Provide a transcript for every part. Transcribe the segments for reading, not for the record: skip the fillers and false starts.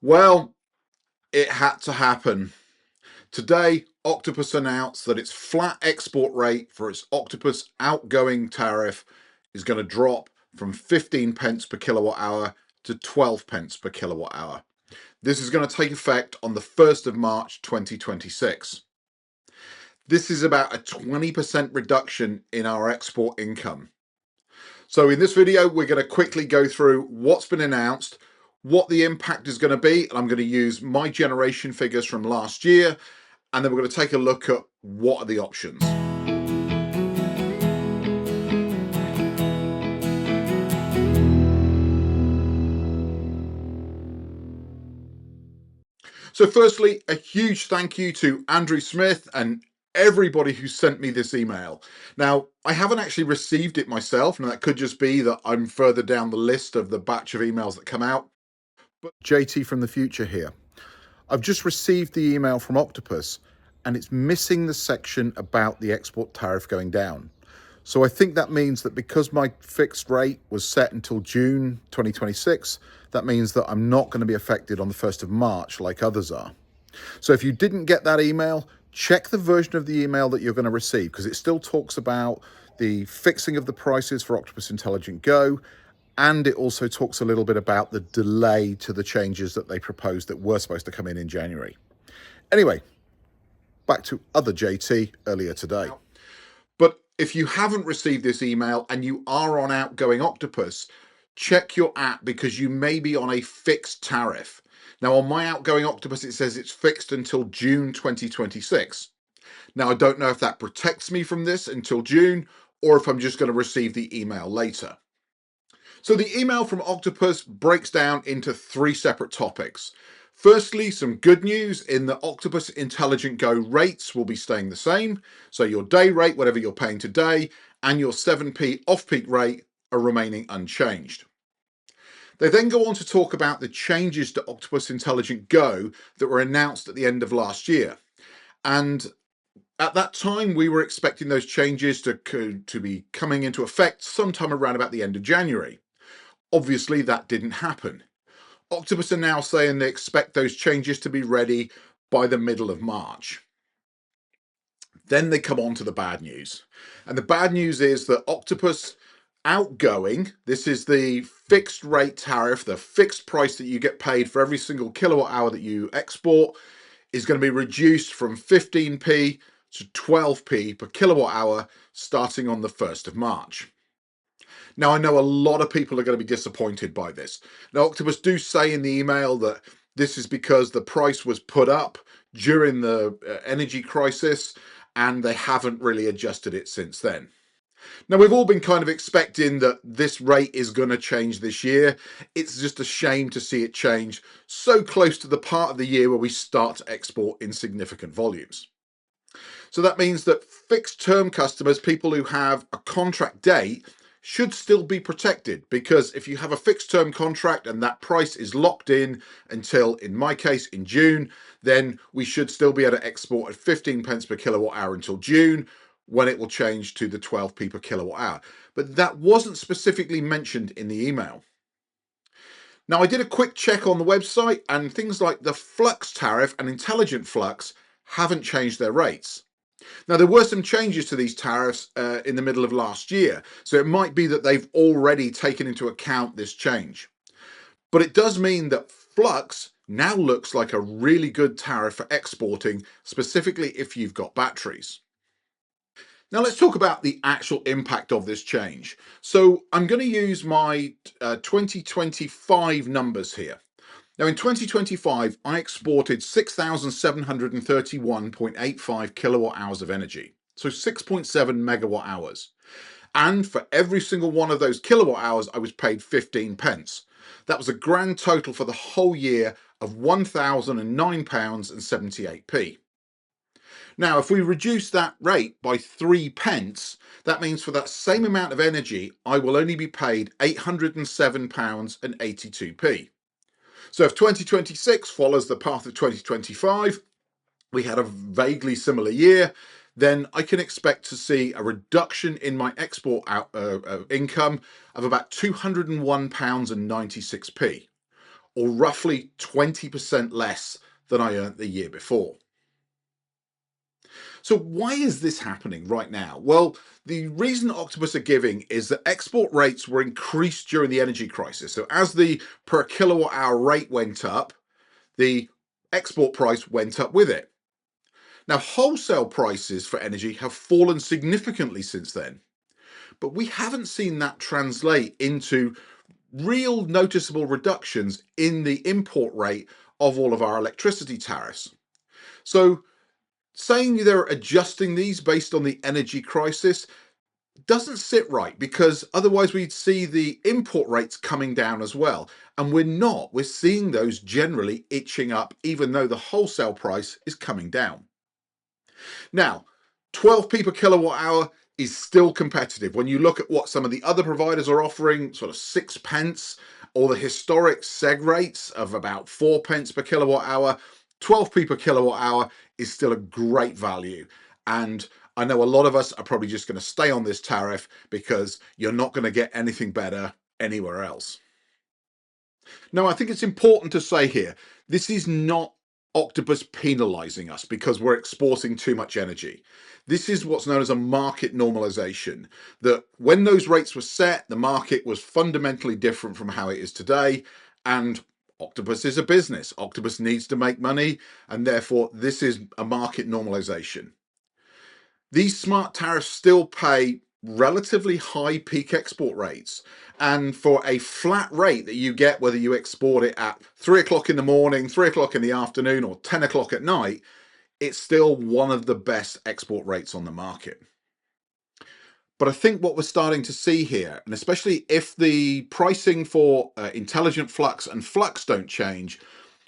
Well, it had to happen. Today, Octopus announced that its flat export rate for its Octopus outgoing tariff is going to drop from 15 pence per kilowatt hour to 12 pence per kilowatt hour. This is going to take effect on the 1st of March 2026. This is about a 20% reduction in our export income. So in this video, we're going to quickly go through what's been announced, what the impact is going to be, and I'm going to use my generation figures from last year, and then we're going to take a look at what are the options. So firstly, a huge thank you to Andrew Smith and everybody who sent me this email. Now, I haven't actually received it myself, and that could just be that I'm further down the list of the batch of emails that come out. But JT from the future here. I've just received the email from Octopus, and it's missing the section about the export tariff going down. So I think that means that because my fixed rate was set until June 2026, that means that I'm not going to be affected on the 1st of March like others are. So if you didn't get that email, check the version of the email that you're going to receive, because it still talks about the fixing of the prices for Octopus Intelligent Go, and it also talks a little bit about the delay to the changes that they proposed that were supposed to come in January. Anyway, back to other JT earlier today. But if you haven't received this email and you are on Outgoing Octopus, check your app because you may be on a fixed tariff. Now, on my Outgoing Octopus, it says it's fixed until June 2026. Now, I don't know if that protects me from this until June or if I'm just going to receive the email later. So the email from Octopus breaks down into 3 separate topics. Firstly, some good news in the Octopus Intelligent Go rates will be staying the same. So your day rate, whatever you're paying today, and your 7p off-peak rate are remaining unchanged. They then go on to talk about the changes to Octopus Intelligent Go that were announced at the end of last year. And at that time, we were expecting those changes to be coming into effect sometime around about the end of January. Obviously, that didn't happen. Octopus are now saying they expect those changes to be ready by the middle of March. Then they come on to the bad news. And the bad news is that Octopus outgoing, this is the fixed rate tariff, the fixed price that you get paid for every single kilowatt hour that you export, is going to be reduced from 15p to 12p per kilowatt hour starting on the 1st of March. Now, I know a lot of people are going to be disappointed by this. Now, Octopus do say in the email that this is because the price was put up during the energy crisis and they haven't really adjusted it since then. Now, we've all been kind of expecting that this rate is going to change this year. It's just a shame to see it change so close to the part of the year where we start to export in significant volumes. So that means that fixed term customers, people who have a contract date, should still be protected, because if you have a fixed term contract and that price is locked in until, in my case, in June, then we should still be able to export at 15 pence per kilowatt hour until June, when it will change to the 12p per kilowatt hour. But that wasn't specifically mentioned in the email. Now, I did a quick check on the website, and things like the Flux tariff and Intelligent Flux haven't changed their rates. Now, there were some changes to these tariffs in the middle of last year, so it might be that they've already taken into account this change. But it does mean that Flux now looks like a really good tariff for exporting, specifically if you've got batteries. Now let's talk about the actual impact of this change. So I'm going to use my 2025 numbers here. Now in 2025, I exported 6,731.85 kilowatt hours of energy, so 6.7 megawatt hours. And for every single one of those kilowatt hours, I was paid 15 pence. That was a grand total for the whole year of £1,009.78. Now, if we reduce that rate by 3 pence, that means for that same amount of energy, I will only be paid £807.82. So if 2026 follows the path of 2025, we had a vaguely similar year, then I can expect to see a reduction in my export income of about £201.96. or roughly 20% less than I earned the year before. So why is this happening right now? Well, the reason Octopus are giving is that export rates were increased during the energy crisis. So as the per kilowatt hour rate went up, the export price went up with it. Now, wholesale prices for energy have fallen significantly since then, but we haven't seen that translate into real noticeable reductions in the import rate of all of our electricity tariffs. So saying they're adjusting these based on the energy crisis doesn't sit right, because otherwise we'd see the import rates coming down as well. And we're not. We're seeing those generally itching up, even though the wholesale price is coming down. Now, 12p per kilowatt hour is still competitive. When you look at what some of the other providers are offering, sort of 6p, or the historic seg rates of about 4p per kilowatt hour, 12p per kilowatt hour is still a great value. And I know a lot of us are probably just going to stay on this tariff because you're not going to get anything better anywhere else. Now, I think it's important to say here, this is not Octopus penalizing us because we're exporting too much energy. This is what's known as a market normalization, that when those rates were set, the market was fundamentally different from how it is today. And Octopus is a business. Octopus needs to make money, and therefore this is a market normalization. These smart tariffs still pay relatively high peak export rates. And for a flat rate that you get, whether you export it at 3 o'clock in the morning, 3 o'clock in the afternoon, or 10 o'clock at night, it's still one of the best export rates on the market. But I think what we're starting to see here, and especially if the pricing for intelligent flux and flux don't change,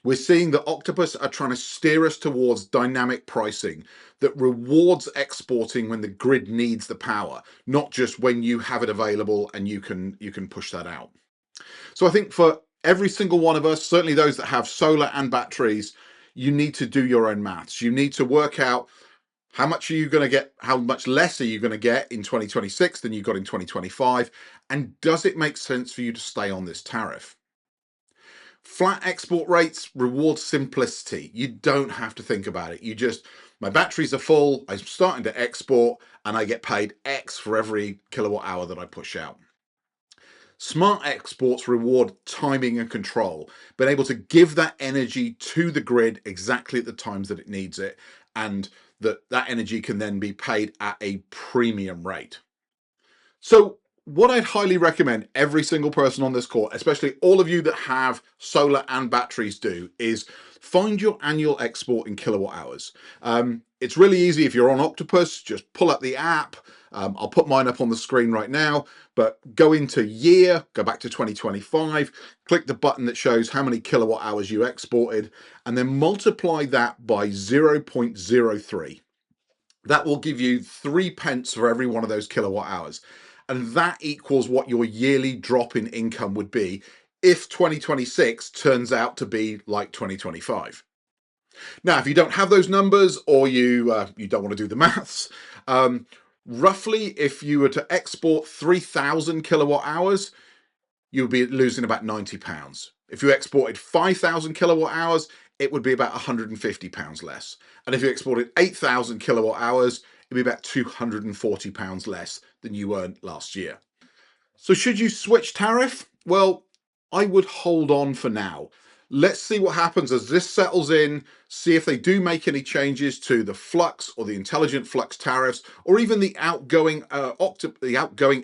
we're seeing that Octopus are trying to steer us towards dynamic pricing that rewards exporting when the grid needs the power, not just when you have it available and you can push that out. So I think for every single one of us, certainly those that have solar and batteries, you need to do your own maths. You need to work out how much are you going to get, how much less are you going to get in 2026 than you got in 2025, and does it make sense for you to stay on this tariff? Flat export rates reward simplicity. You don't have to think about it. You just, my batteries are full, I'm starting to export, and I get paid X for every kilowatt hour that I push out. Smart exports reward timing and control, being able to give that energy to the grid exactly at the times that it needs it, and that energy can then be paid at a premium rate. So what I'd highly recommend every single person on this call, especially all of you that have solar and batteries, do is find your annual export in kilowatt hours. It's really easy. If you're on Octopus, just pull up the app. I'll put mine up on the screen right now, but go into year, go back to 2025, click the button that shows how many kilowatt hours you exported, and then multiply that by 0.03. That will give you 3p for every one of those kilowatt hours. And that equals what your yearly drop in income would be if 2026 turns out to be like 2025. Now, if you don't have those numbers, or you don't want to do the maths, roughly if you were to export 3,000 kilowatt hours, you would be losing about £90. If you exported 5,000 kilowatt hours, it would be about £150 less. And if you exported 8,000 kilowatt hours, it'd be about £240 less than you earned last year. So should you switch tariff? Well, I would hold on for now. Let's see what happens as this settles in, see if they do make any changes to the Flux or the intelligent Flux tariffs, or even the outgoing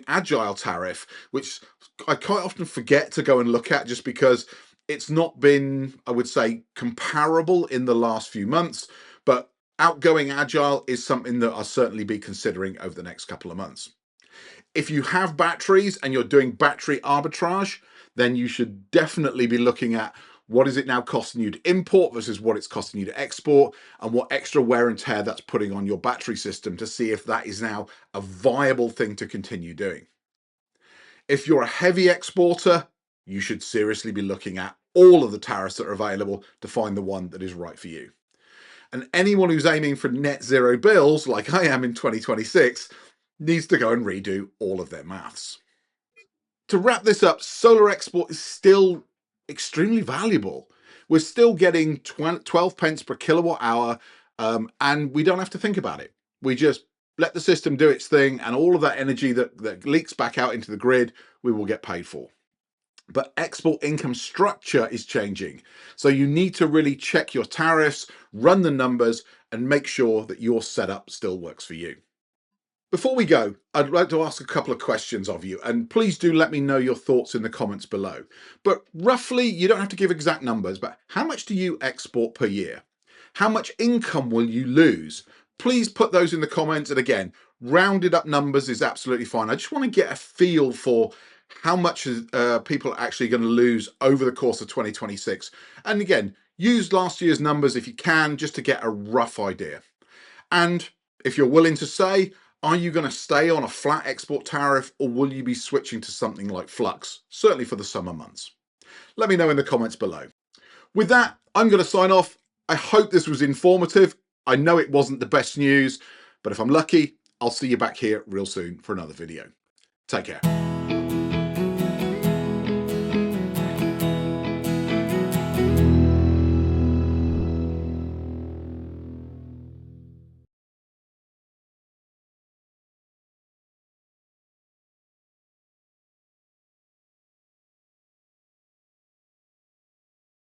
Agile tariff, which I quite often forget to go and look at just because it's not been, I would say, comparable in the last few months. But outgoing Agile is something that I'll certainly be considering over the next couple of months. If you have batteries and you're doing battery arbitrage, then you should definitely be looking at what is it now costing you to import versus what it's costing you to export, and what extra wear and tear that's putting on your battery system to see if that is now a viable thing to continue doing. If you're a heavy exporter, you should seriously be looking at all of the tariffs that are available to find the one that is right for you. And anyone who's aiming for net zero bills, like I am in 2026, needs to go and redo all of their maths. To wrap this up, solar export is still extremely valuable. We're still getting 12 pence per kilowatt hour, and we don't have to think about it. We just let the system do its thing, and all of that energy that leaks back out into the grid, we will get paid for. But export income structure is changing. So you need to really check your tariffs, run the numbers, and make sure that your setup still works for you. Before we go, I'd like to ask a couple of questions of you, and please do let me know your thoughts in the comments below. But roughly, you don't have to give exact numbers, but how much do you export per year? How much income will you lose? Please put those in the comments. And again, rounded up numbers is absolutely fine. I just want to get a feel for how much people are actually going to lose over the course of 2026. And again, use last year's numbers if you can, just to get a rough idea. And if you're willing to say, are you going to stay on a flat export tariff, or will you be switching to something like Flux, certainly for the summer months? Let me know in the comments below. With that, I'm going to sign off. I hope this was informative. I know it wasn't the best news, but if I'm lucky, I'll see you back here real soon for another video. Take care.